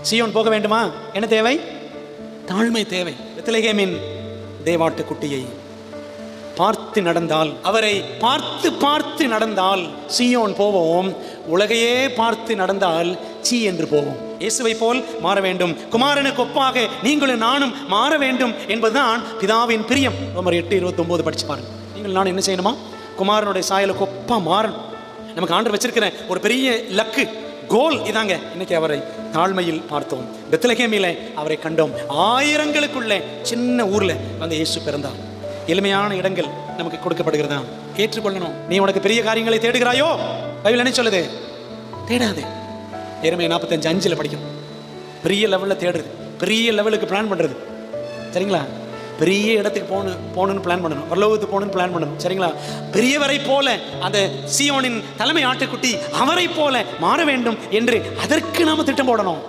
சீயோன் போக வேண்டுமா? என்ன தேவை? தாழ்மை தேவை. பெத்லகேமின் தேவாட்டுக்குட்டியை பார்த்து நடந்தால், அவரை பார்த்து பார்த்து நடந்தால் சீயோன் போவோம். உலகையே பார்த்து நடந்தால் சீ என்று போவோம். இயேசுவை போல் மாற வேண்டும், குமாரனுக்கு ஒப்பாக நீங்களும் நானும் மாற வேண்டும் என்பதுதான் பிதாவின் பிரியம். ரோமர் 8:29 படிச்சு பாருங்க. நீங்கள் நானும் என்ன செய்யணுமா? குமாரனுடைய சாயலுக்கு ஒப்பா மாறணும். நமக்கு ஆண்டவர் வச்சிருக்கிற ஒரு பெரிய லக்கு, கோல் இதாங்க. இன்னைக்கு அவரை தாழ்மையில் பார்த்தோம், பெத்லகேமிலே அவரை கண்டோம். ஆயிரங்களுக்குள்ளே சின்ன ஊர்ல அந்த இயேசு பிறந்தார். எளிமையான இடங்கள் நமக்கு கொடுக்கப்படுகிறதா? ஏற்றுக்கொள்ளணும். நீ உனக்கு பெரிய காரியங்களை தேடுகிறாயோ? பைபிள் என்ன சொல்லுது? தேடாது. எரேமியா 45:5 படிக்கணும். பெரிய லெவலில் தேடுறது, பெரிய லெவலுக்கு பிளான் பண்ணுறது, சரிங்களா? பெரிய இடத்துக்கு போகணுன்னு பிளான் பண்ணணும், பரலோகத்துக்கு போகணுன்னு பிளான் பண்ணணும், சரிங்களா? பெரியவரை போல அந்த சீயோனின் தலைமை ஆட்டுக்குட்டி அவரை போல மாற வேண்டும் என்று அதற்கு நாம திட்டம் போடணும்.